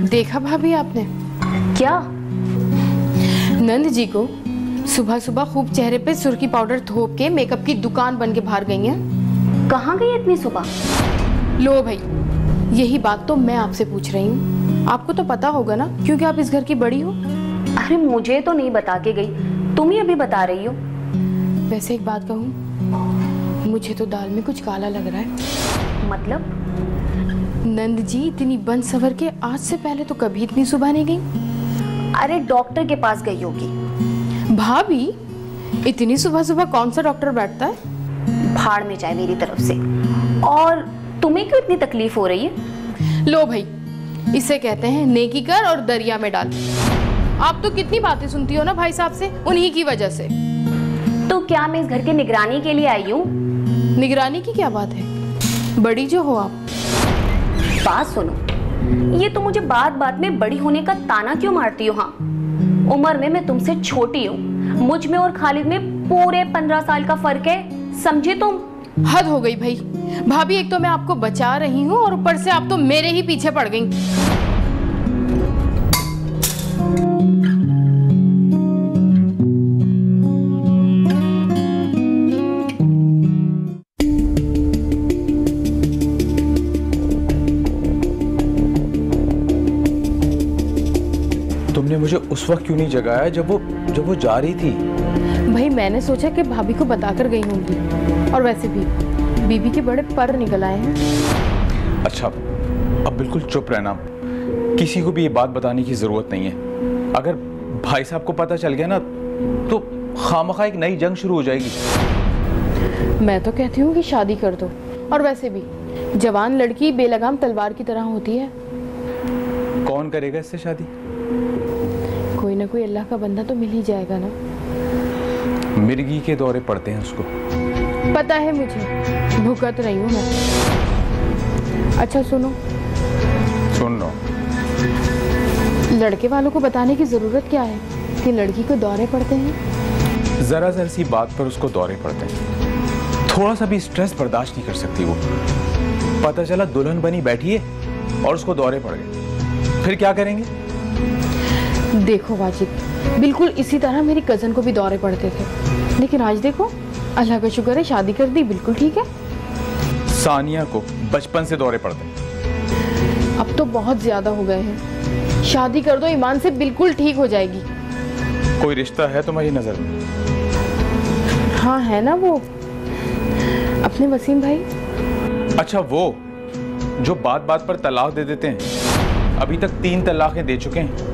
देखा भाभी आपने? क्या? नंद जी को सुबह सुबह खूब चेहरे पे सुर्खी पाउडर थोप के मेकअप की दुकान बन के बाहर गई हैं। कहाँ गई इतनी सुबह? लो भाई, यही बात तो मैं आपसे पूछ रही हूँ। आपको तो पता होगा ना, क्योंकि आप इस घर की बड़ी हो। अरे मुझे तो नहीं बता के गई, तुम ही अभी बता रही हो। वैसे एक बात कहूँ, मुझे तो दाल में कुछ काला लग रहा है। मतलब? नंद जी इतनी बन सवर के आज से पहले तो कभी इतनी सुबह नहीं गई। अरे डॉक्टर के पास गई होगी। भाभी, इतनी सुबह सुबह कौन सा डॉक्टर बैठता है? भाड़ में जाए मेरी तरफ से। और तुम्हें क्यों इतनी तकलीफ हो रही है? लो भाई, इसे कहते हैं नेकी कर और दरिया में डाल। आप तो कितनी बातें सुनती हो ना भाई साहब से, उन्हीं की वजह से। तो क्या मैं इस घर की निगरानी के लिए आई हूँ? निगरानी की क्या बात है, बड़ी जो हो आप। बात सुनो, ये तो मुझे बात बात में बड़ी होने का ताना क्यों मारती हो? हाँ, उम्र में मैं तुमसे छोटी हूँ। मुझ में और खालिद में पूरे 15 साल का फर्क है, समझे तुम? हद हो गई भाई। भाभी, एक तो मैं आपको बचा रही हूँ और ऊपर से आप तो मेरे ही पीछे पड़ गई। तुमने मुझे उस वक्त क्यों नहीं जगाया जब वो जा रही थी? भाई, मैंने सोचा कि भाभी को बताकर गई होंगी, और वैसे भी बीबी के बड़े पर निकल आए हैं। अच्छा, अब बिल्कुल चुप रहना, किसी को भी ये बात बताने की जरूरत नहीं है। अगर भाई साहब को पता चल गया ना तो खामखा एक नई जंग शुरू हो जाएगी। मैं तो कहती हूँ कि शादी कर दो, और वैसे भी जवान लड़की बेलगाम तलवार की तरह होती है। कौन करेगा इससे शादी? कोई ना कोई अल्लाह का बंदा तो मिल ही जाएगा ना। मिर्गी के दौरे पड़ते हैं उसको। पता है मुझे, भुगत रही हूँ मैं। अच्छा सुनो। सुन लो। लड़के वालों को बताने की जरूरत क्या है कि लड़की को दौरे पड़ते हैं? जरा जरा सी बात पर उसको दौरे पड़ते हैं। थोड़ा सा भी स्ट्रेस बर्दाश्त नहीं कर सकती वो। पता चला दुल्हन बनी बैठी है और उसको दौरे पड़ गए, फिर क्या करेंगे? देखो वाजिद, बिल्कुल इसी तरह मेरी कजन को भी दौरे पड़ते थे, लेकिन आज देखो, अल्लाह का शुक्र है शादी कर दी, बिल्कुल ठीक है। सानिया को बचपन से दौरे पड़ते हैं। अब तो बहुत ज्यादा हो गए हैं। शादी कर दो, ईमान से बिल्कुल ठीक हो जाएगी। कोई रिश्ता है तुम्हारी नजर में? हाँ है ना, वो अपने वसीम भाई। अच्छा, वो जो बात बात पर तलाक दे देते हैं। अभी तक 3 तलाकें दे चुके हैं,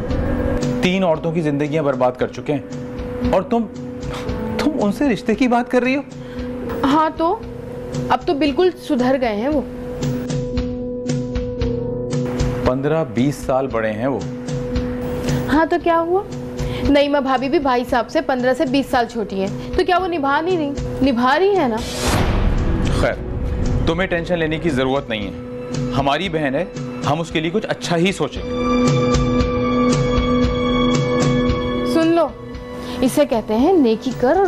3 औरतों की जिंदगियां बर्बाद कर चुके हैं, और तुम उनसे रिश्ते की बात कर रही हो? हाँ तो अब तो बिल्कुल सुधर गए हैं वो। 15-20 साल बड़े हैं वो। हाँ तो क्या हुआ, नईमा भाभी भी भाई साहब से 15 से 20 साल छोटी हैं, तो क्या वो निभा नहीं रही? निभा रही है ना। खैर, तुम्हें टेंशन लेने की जरूरत नहीं है, हमारी बहन है, हम उसके लिए कुछ अच्छा ही सोचेंगे। सुन लो, इसे कहते हैं नेकी कर।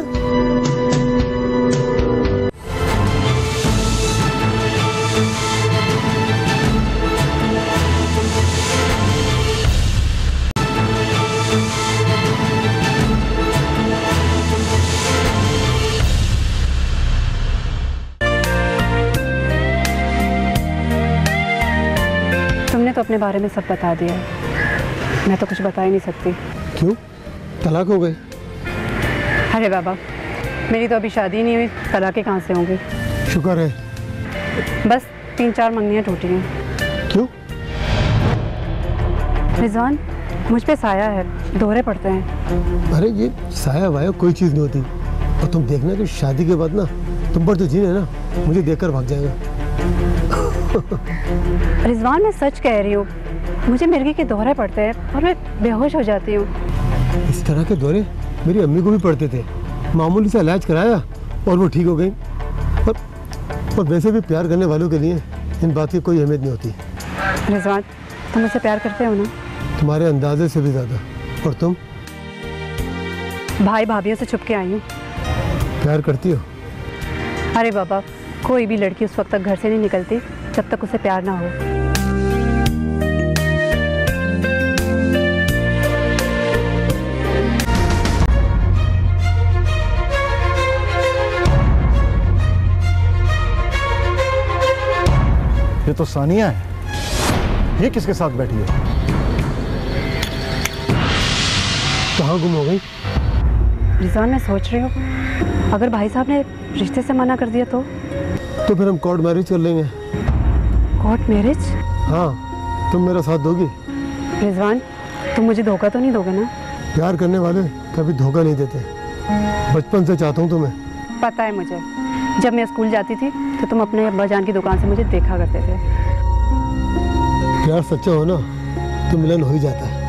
तुमने तो अपने बारे में सब बता दिया है, मैं तो कुछ बता ही नहीं सकती। क्यों, तलाक हो गई? अरे बाबा, मेरी तो अभी शादी नहीं हुई, तलाक़ें कहाँ से होंगी? शुक्र है। बस 3-4 मंगनियाँ टूटी हैं। क्यों? रिजवान, मुझ पे साया है, दोहरे पड़ते हैं। अरे ये साया वाया कोई चीज़ नहीं होती, और तुम देखना कि शादी के बाद ना तुम पर जो जीन है ना, मुझे देखकर भाग जाएगा। रिजवान, मैं सच कह रही हूँ, मुझे मिर्गी के दोहरे पड़ते हैं और मैं बेहोश हो जाती हूँ। इस तरह के दौरे मेरी अम्मी को भी पड़ते थे, मामूली सा इलाज कराया और वो ठीक हो गई। पर वैसे भी प्यार करने वालों के लिए इन बात की कोई अहमियत नहीं होती। रिजवान, तुम मुझसे प्यार करते हो ना? तुम्हारे अंदाजे से भी ज़्यादा। और तुम? भाई भाभीयों से छुप के आई हूँ। प्यार करती हो? अरे बाबा, कोई भी लड़की उस वक्त तक घर से नहीं निकलती जब तक उसे प्यार ना हो। ये तो सानिया है। ये किसके साथ बैठी है? कहाँ गुम हो गई? रिजवान, मैं सोच रही हूँ अगर भाई साहब ने रिश्ते से मना कर दिया तो फिर हम कोर्ट मैरिज कर लेंगे। Court marriage? हाँ, तुम मेरा साथ दोगी? रिजवान, तुम मुझे धोखा तो नहीं दोगे ना? प्यार करने वाले कभी धोखा नहीं देते। बचपन से चाहता हूँ तुम्हें। पता है मुझे, जब मैं स्कूल जाती थी तो तुम अपने अब्बा जान की दुकान से मुझे देखा करते थे। प्यार सच्चा हो ना तो मिलन हो ही जाता है।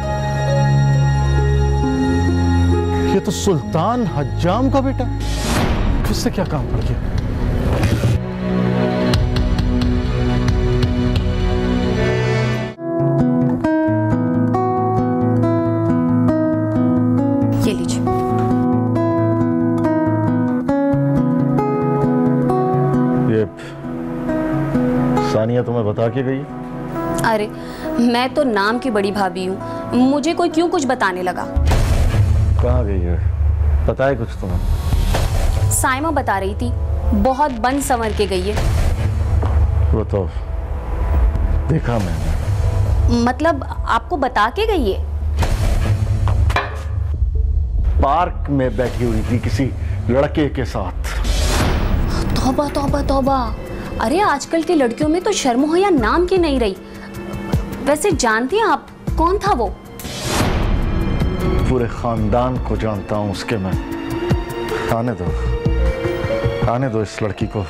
ये तो सुल्तान हज्जाम का बेटा, उससे क्या काम पड़ गया? ये लीजिए। ये सानिया तुम्हें बता के गई? अरे मैं तो नाम की बड़ी भाभी हूँ, मुझे कोई क्यों कुछ बताने लगा। कहाँ गई है? बताए कुछ तुम्हें? साइमा बता रही थी, बहुत बन संवर के गई है। वो तो देखा मैंने। मतलब आपको बता के गई है? पार्क में बैठी हुई थी किसी लड़के के साथ। तौबा तौबा तौबा। अरे आजकल की लड़कियों में तो शर्म हया नाम की नहीं रही। वैसे जानती हैं आप कौन था वो? पूरे खानदान को जानता हूं उसके मैं। आने दो इस लड़की को,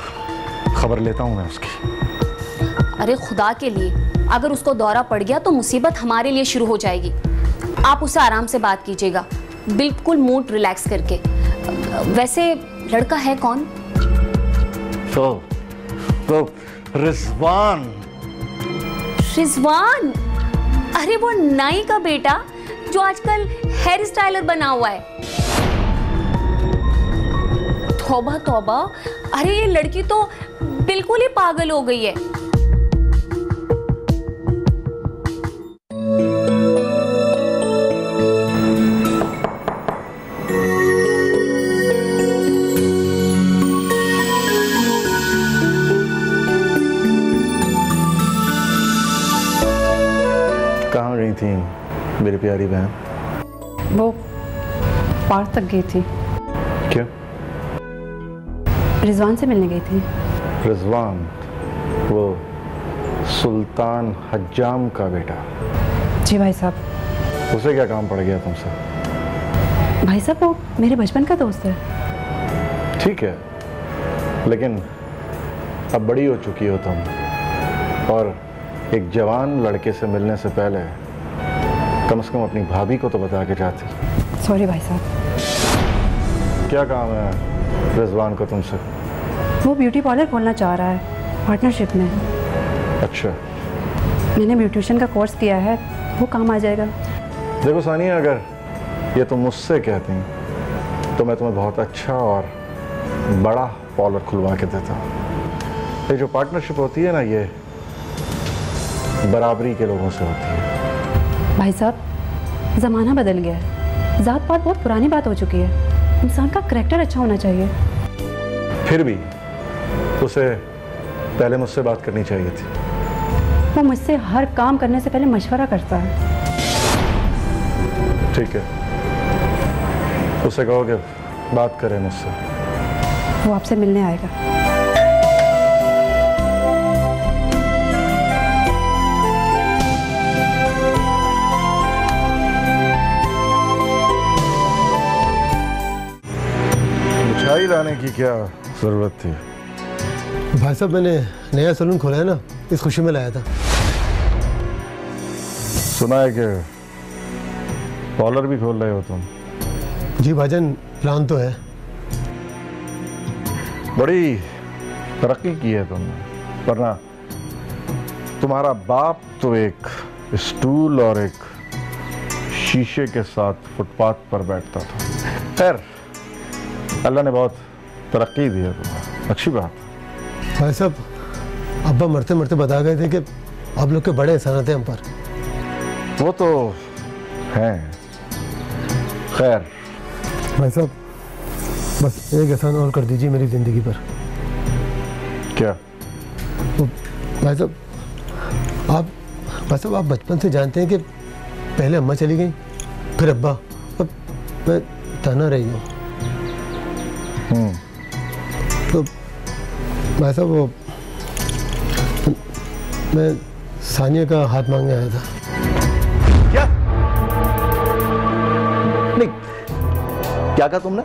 खबर लेता हूं मैं उसकी। अरे खुदा के लिए, अगर उसको दौरा पड़ गया तो मुसीबत हमारे लिए शुरू हो जाएगी। आप उससे आराम से बात कीजिएगा, बिल्कुल मूड रिलैक्स करके। वैसे लड़का है कौन? तो रिजवान। रिजवान? अरे वो नाई का बेटा जो आजकल हेयर स्टाइलर बना हुआ है। तौबा तौबा, अरे ये लड़की तो बिल्कुल ही पागल हो गई है। कहाँ गई थी मेरी प्यारी बहन? वो पार्क तक गई थी। क्यों? रिजवान से मिलने गई थी। रिजवान, वो सुल्तान हज्जाम का बेटा? जी भाई साहब। उसे क्या काम पड़ गया तुमसे? भाई साहब, वो मेरे बचपन का दोस्त है। ठीक है, लेकिन अब बड़ी हो चुकी हो तुम, और एक जवान लड़के से मिलने से पहले कम से कम अपनी भाभी को तो बता के जाती। सॉरी भाई साहब। क्या काम है रिजवान को तुमसे? वो ब्यूटी पार्लर खोलना चाह रहा है पार्टनरशिप में। अच्छा। मैंने ब्यूटिशियन का कोर्स किया है, वो काम आ जाएगा। देखो सानिया, अगर ये तुम मुझसे कहती तो मैं तुम्हें बहुत अच्छा और बड़ा पार्लर खुलवा के देता। ये जो पार्टनरशिप होती है ना, ये बराबरी के लोगों से होती है। भाई साहब, ज़माना बदल गया है, ज़ात पात बहुत पुरानी बात हो चुकी है। इंसान का करैक्टर अच्छा होना चाहिए। फिर भी उसे पहले मुझसे बात करनी चाहिए थी। वो मुझसे हर काम करने से पहले मशवरा करता है। ठीक है, उसे कहो कि बात करे मुझसे। वो आपसे मिलने आएगा। मिठाई लाने की क्या जरूरत थी? भाई साहब, मैंने नया सैलून खोला है ना, इस खुशी में लाया था। सुना है कि पार्लर भी खोल रहे हो तुम? जी भाईजान, प्लान तो है। बड़ी तरक्की की है तुमने, वरना तुम्हारा बाप तो एक स्टूल और एक शीशे के साथ फुटपाथ पर बैठता था। खैर, अल्लाह ने बहुत तरक्की दी है तुम्हें, अच्छी बात। भाई साहब, अब्बा मरते मरते बता गए थे कि आप लोग के बड़े एहसान थे हम पर। वो तो हैं। खैर भाई साहब, बस एक एहसान और कर दीजिए मेरी ज़िंदगी पर। क्या? तो भाई साहब, आप बस अब आप बचपन से जानते हैं कि पहले अम्मा चली गई, फिर अब्बा, अब मैं तना रही हूँ। तो भाई साहब वो मैं सानिया का हाथ मांगने आया था। क्या? नहीं, क्या कहा तुमने?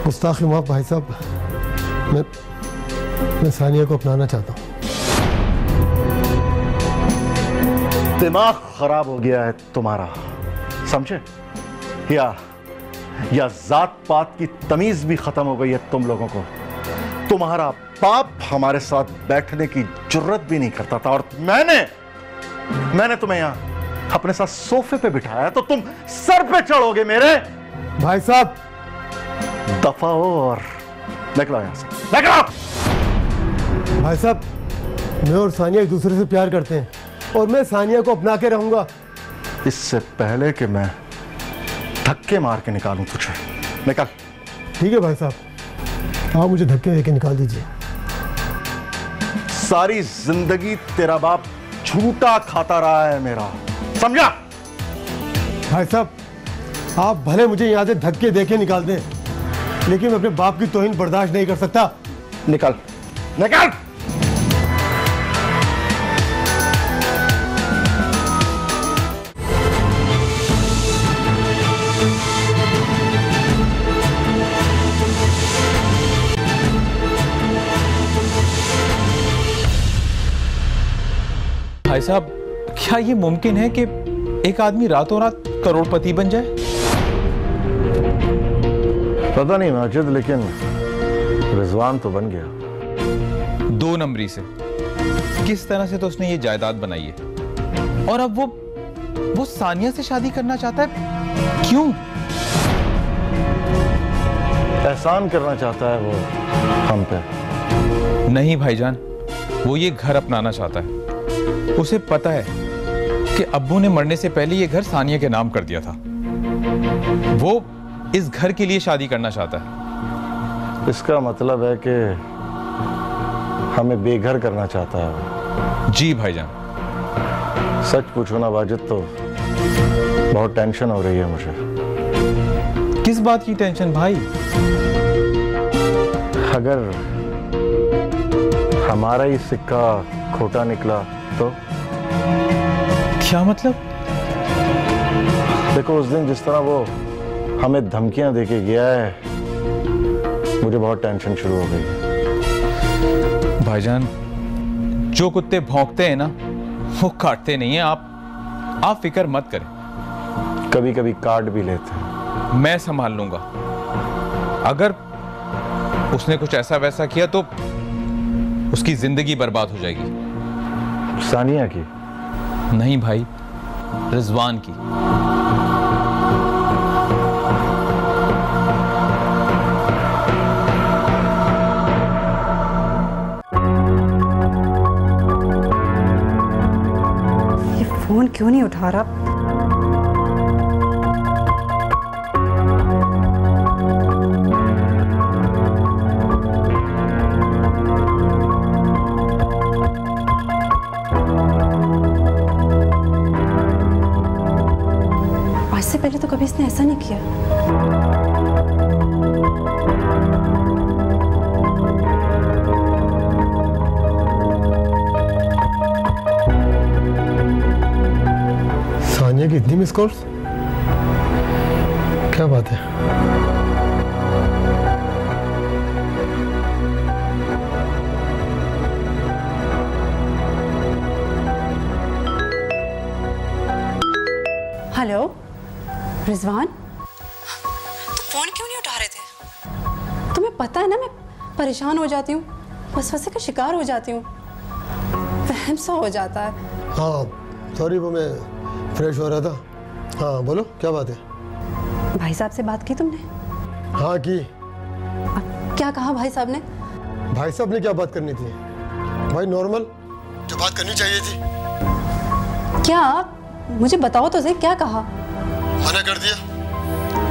गुस्ताखी माफ भाई साहब, मैं सानिया को अपनाना चाहता हूँ। दिमाग खराब हो गया है तुम्हारा, समझे? या जात पात की तमीज भी खत्म हो गई है तुम लोगों को। तुम्हारा बाप हमारे साथ बैठने की जुर्रत भी नहीं करता था, और मैंने तुम्हें यहां अपने साथ सोफे पे बिठाया तो तुम सर पे चढ़ोगे मेरे। भाई साहब दफा हो और निकलो यहां से, निकलो। भाई साहब, मैं और सानिया एक दूसरे से प्यार करते हैं और मैं सानिया को अपना के रहूंगा। इससे पहले कि मैं धक्के मार के निकालूं तुझे, निकल। ठीक है भाई साहब, आप मुझे धक्के देके निकाल दीजिए। सारी जिंदगी तेरा बाप झूठा खाता रहा है मेरा, समझा? भाई साहब, आप भले मुझे यहाँ से धक्के देके निकाल दें, लेकिन मैं अपने बाप की तौहीन बर्दाश्त नहीं कर सकता। निकल, निकल। भाई साहब, क्या ये मुमकिन है कि एक आदमी रातों रात करोड़पति बन जाए? पता नहीं माजिद, लेकिन रिजवान तो बन गया। 2 नंबरी से किस तरह से तो उसने ये जायदाद बनाई है, और अब वो सानिया से शादी करना चाहता है। क्यों? एहसान करना चाहता है वो हम पे। नहीं भाईजान, वो ये घर अपनाना चाहता है। उसे पता है कि अब्बू ने मरने से पहले ये घर सानिया के नाम कर दिया था। वो इस घर के लिए शादी करना चाहता है। इसका मतलब है कि हमें बेघर करना चाहता है वो। जी भाईजान। सच पूछो ना वाजिद, तो बहुत टेंशन हो रही है मुझे। किस बात की टेंशन भाई? अगर हमारा ही सिक्का खोटा निकला तो? क्या मतलब? देखो, उस दिन जिस तरह वो हमें धमकियां देके गया है, मुझे बहुत टेंशन शुरू हो गई। भाईजान, जो कुत्ते भौंकते हैं ना, वो काटते नहीं हैं। आप फिक्र मत करें। कभी कभी काट भी लेते हैं। मैं संभाल लूंगा। अगर उसने कुछ ऐसा वैसा किया तो उसकी जिंदगी बर्बाद हो जाएगी। सानिया की? नहीं भाई, रिजवान की। ये फोन क्यों नहीं उठा रहा? आज से पहले तो कभी इसने ऐसा नहीं किया। सानिया की इतनी मिस कॉल्स? क्या बात है? हेलो रिजवान, तुम फोन क्यों नहीं उठा रहे थे? तुम्हें पता है ना मैं परेशान हो जाती हूँ, वसवसे का शिकार हो जाती हूँ, वहम सा हो जाता है। हाँ सॉरी, वो मैं फ्रेश हो रहा था। हाँ बोलो, क्या बात है? भाई साहब से बात की तुमने? हाँ की। क्या कहा भाई साहब ने? भाई साहब ने क्या बात करनी थी? भाई नॉर्मल जो बात करनी चाहिए थी। क्या? मुझे बताओ तो सही, क्या कहा? मना कर दिया,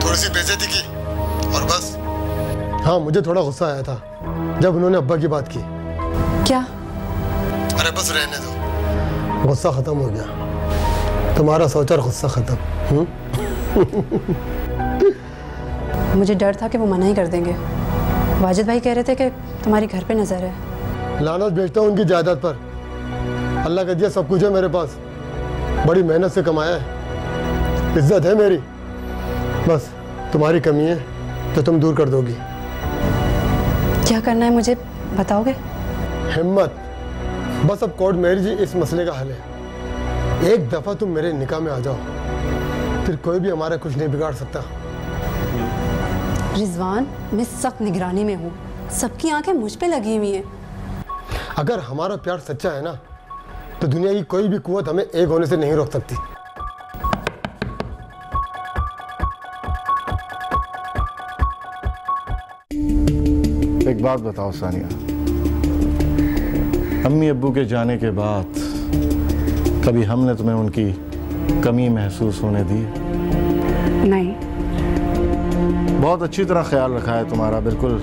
थोड़ी सी बेइज्जती की और बस। हाँ मुझे थोड़ा गुस्सा आया था जब उन्होंने अब्बा की बात की। क्या? अरे बस रहने दो, गुस्सा ख़त्म हो गया, तुम्हारा सोचा गुस्सा ख़त्म। मुझे डर था कि वो मना ही कर देंगे। वाजिद भाई कह रहे थे कि तुम्हारी घर पे नज़र है। लानत भेजता हूँ उनकी जायदाद पर। अल्लाह का दिया सब कुछ है मेरे पास, बड़ी मेहनत से कमाया है, इज्जत है मेरी। बस तुम्हारी कमी है तो तुम दूर कर दोगी। क्या करना है मुझे बताओगे? हिम्मत। बस अब कोर्ट मैरिज ही इस मसले का हल है। एक दफ़ा तुम मेरे निकाह में आ जाओ, फिर कोई भी हमारा कुछ नहीं बिगाड़ सकता। रिजवान, मैं सख्त निगरानी में हूँ, सबकी आंखें मुझ पे लगी हुई हैं। अगर हमारा प्यार सच्चा है ना, तो दुनिया की कोई भी कुव्वत हमें एक होने से नहीं रोक सकती। एक बात बताओ सानिया, अम्मी अब्बू के जाने के बाद कभी हमने तुम्हें उनकी कमी महसूस होने दी? नहीं। बहुत अच्छी तरह ख्याल रखा है तुम्हारा, बिल्कुल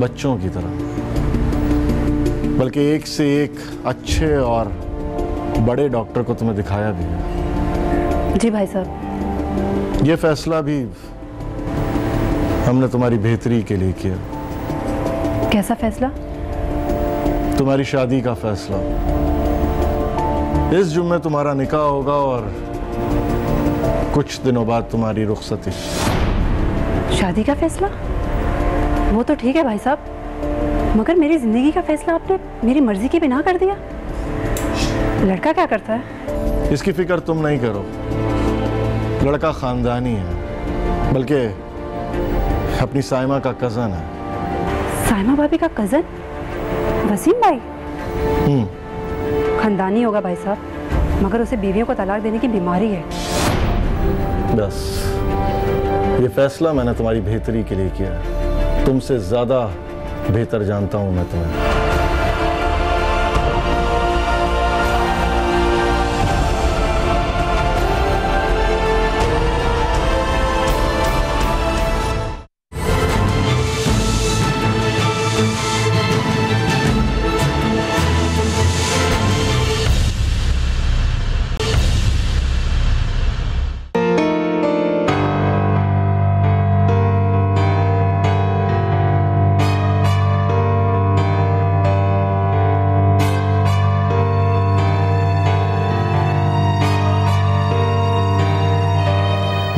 बच्चों की तरह, बल्कि एक से एक अच्छे और बड़े डॉक्टर को तुम्हें दिखाया भी है। जी भाई साहब। ये फैसला भी हमने तुम्हारी बेहतरी के लिए किया। कैसा फैसला? तुम्हारी शादी का फैसला। इस जुम्मे तुम्हारा निकाह होगा और कुछ दिनों बाद तुम्हारी रुखसती। शादी का फैसला? वो तो ठीक है भाई साहब, मगर मेरी जिंदगी का फैसला आपने मेरी मर्जी के बिना कर दिया। लड़का क्या करता है? इसकी फिक्र तुम नहीं करो, लड़का खानदानी है, बल्कि अपनी साइमा का कजन है। साइमा भाभी का कजन? वसीम भाई? खानदानी होगा भाई साहब, मगर उसे बीवियों को तलाक देने की बीमारी है। बस ये फैसला मैंने तुम्हारी बेहतरी के लिए किया है। तुमसे ज्यादा बेहतर जानता हूं मैं तुम्हें।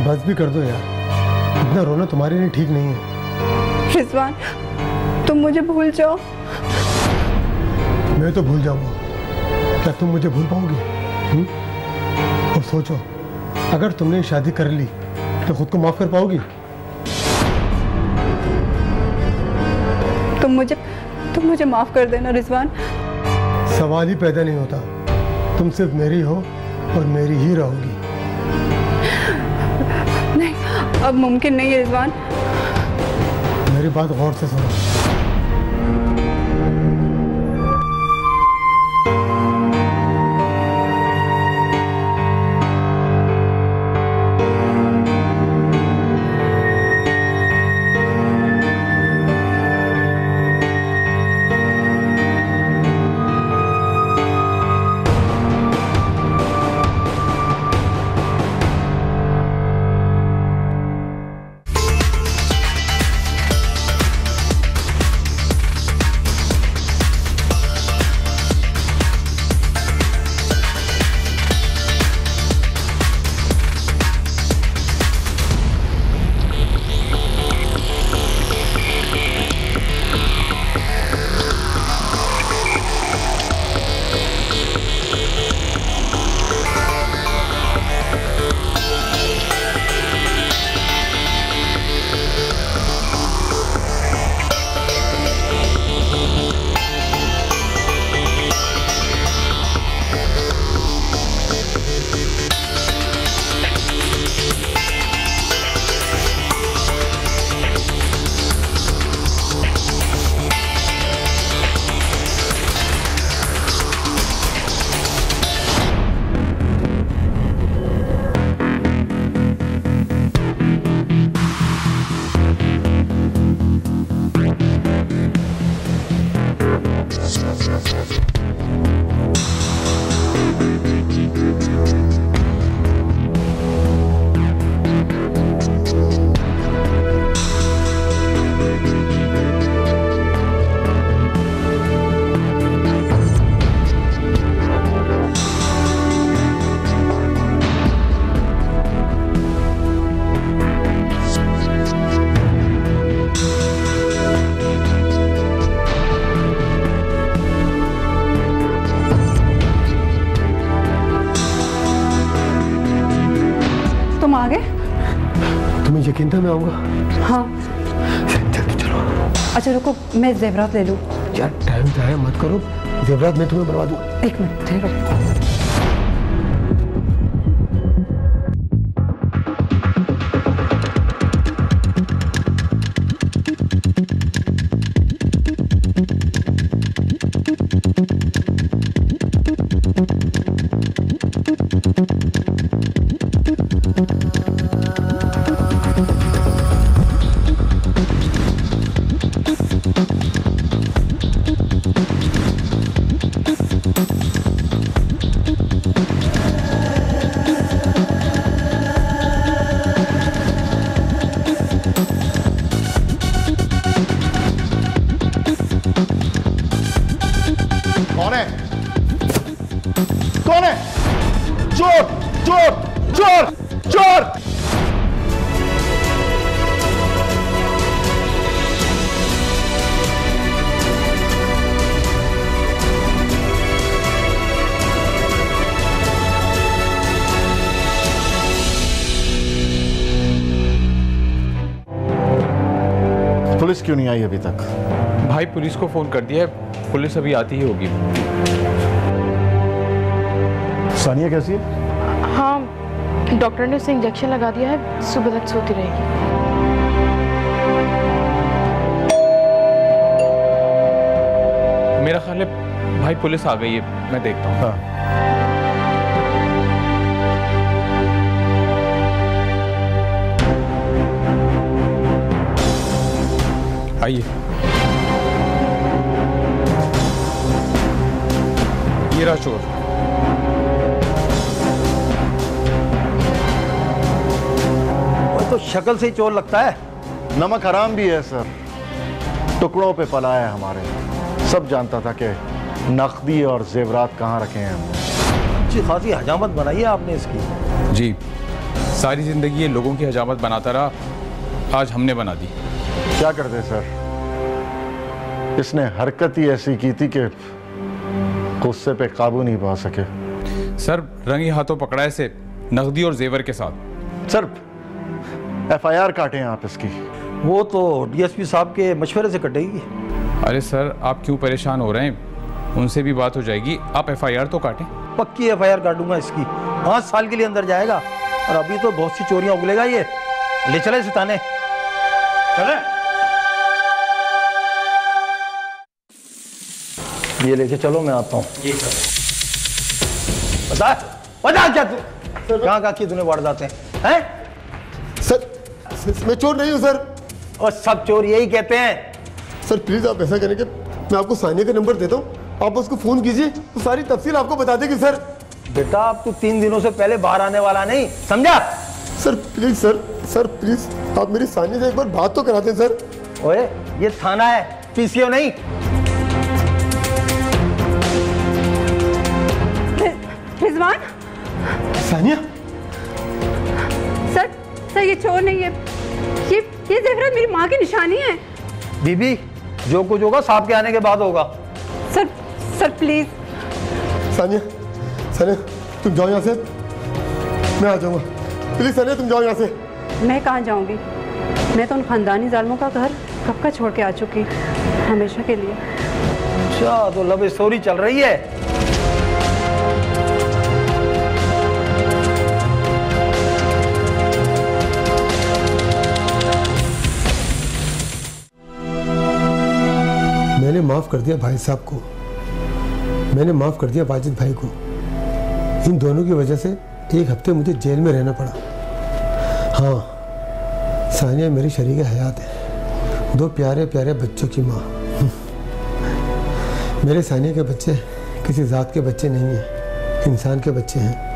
बस भी कर दो यार, इतना रोना तुम्हारे लिए ठीक नहीं है। रिजवान, तुम मुझे भूल जाओ। मैं तो भूल जाऊंगा, क्या तुम मुझे भूल पाओगी? और सोचो, अगर तुमने शादी कर ली तो खुद को माफ कर पाओगी? तुम मुझे माफ कर देना रिजवान। सवाल ही पैदा नहीं होता, तुम सिर्फ मेरी हो और मेरी ही रहोगी। नहीं, अब मुमकिन नहीं है रिजवान। मेरी बात गौर से सुनो। घंटे में आऊँगा। हाँ जल्दी चलो। अच्छा रुको, मैं जेवरात ले लूँ। यार टाइम ज़ाया मत करो, जेवरात मैं तुम्हें बनवा दूँ। एक मिनट ठहरो। कौन है? कौन है? चोर! चोर! चोर! चोर! पुलिस क्यों नहीं आई अभी तक? भाई पुलिस को फोन कर दिया है, पुलिस अभी आती ही होगी। सानिया कैसी है? हाँ, डॉक्टर ने उसे इंजेक्शन लगा दिया है, सुबह तक सोती रहेगी। मेरा ख्याल है भाई पुलिस आ गई है, मैं देखता हूँ। हाँ। आइए, ये रहा चोर। वो तो शक्ल से ही चोर लगता है। नमक हराम भी है सर, टुकड़ों पे पला है हमारे। सब जानता था कि नकदी और जेवरात कहाँ रखे हैं हमने। अच्छी खासी हजामत बनाई है आपने इसकी। जी, सारी जिंदगी ये लोगों की हजामत बनाता रहा, आज हमने बना दी। क्या करते सर, इसने हरकत ही ऐसी की थी कि गुस्से पे काबू नहीं पा सके। सर रंगी हाथों पकड़ा है इसे, नकदी और जेवर के साथ। सर FIR काटें आप इसकी। वो तो DSP साहब के मशवरे से कटेगी। अरे सर आप क्यों परेशान हो रहे हैं, उनसे भी बात हो जाएगी, आप FIR तो काटें। पक्की FIR काटूंगा इसकी। 5 साल के लिए अंदर जाएगा और अभी तो बहुत सी चोरियां उगलेगा ये। ले चले इसे थाने। चले। ये लेके चलो, मैं आता हूँ। जी सर। बता क्या तू कहाँ की तूने वारदातें हैं? सर मैं चोर नहीं हूँ सर। और सब चोर यही कहते हैं। सर प्लीज आप ऐसा करें कि मैं आपको सानिया का नंबर देता हूँ, आप उसको फोन कीजिए तो सारी तफसील आपको बता देगी। सर बेटा अब तू 3 दिनों से पहले बाहर आने वाला नहीं, समझा? सर प्लीज सर प्लीज आप मेरी सानिया से एक बार बात तो कराते हैं सर। ओए ये थाना है, PCO नहीं। रिजवान, सानिया सर ये चोर नहीं है, ये जेवरात मेरी माँ की निशानी है। बीबी जो कुछ होगा साहब के आने के बाद होगा। Sir please. सानिया तुम जाओ यहाँ से, मैं आ जाऊँगा। प्लीज सानिया तुम जाओ यहाँ से। मैं कहाँ जाऊँगी, मैं तो उन खानदानी जालमों का घर कब का छोड़ के आ चुकी, हमेशा के लिए। अच्छा तो लव स्टोरी चल रही है। मैंने माफ़ कर दिया भाई साहब को, मैंने माफ़ कर दिया वाजिद भाई को। इन दोनों की वजह से 1 हफ्ते मुझे जेल में रहना पड़ा। हाँ, सानिया मेरी शरीक हयात है, 2 प्यारे प्यारे बच्चों की माँ। मेरे सानिया के बच्चे किसी ज़ात के बच्चे नहीं हैं, इंसान के बच्चे हैं।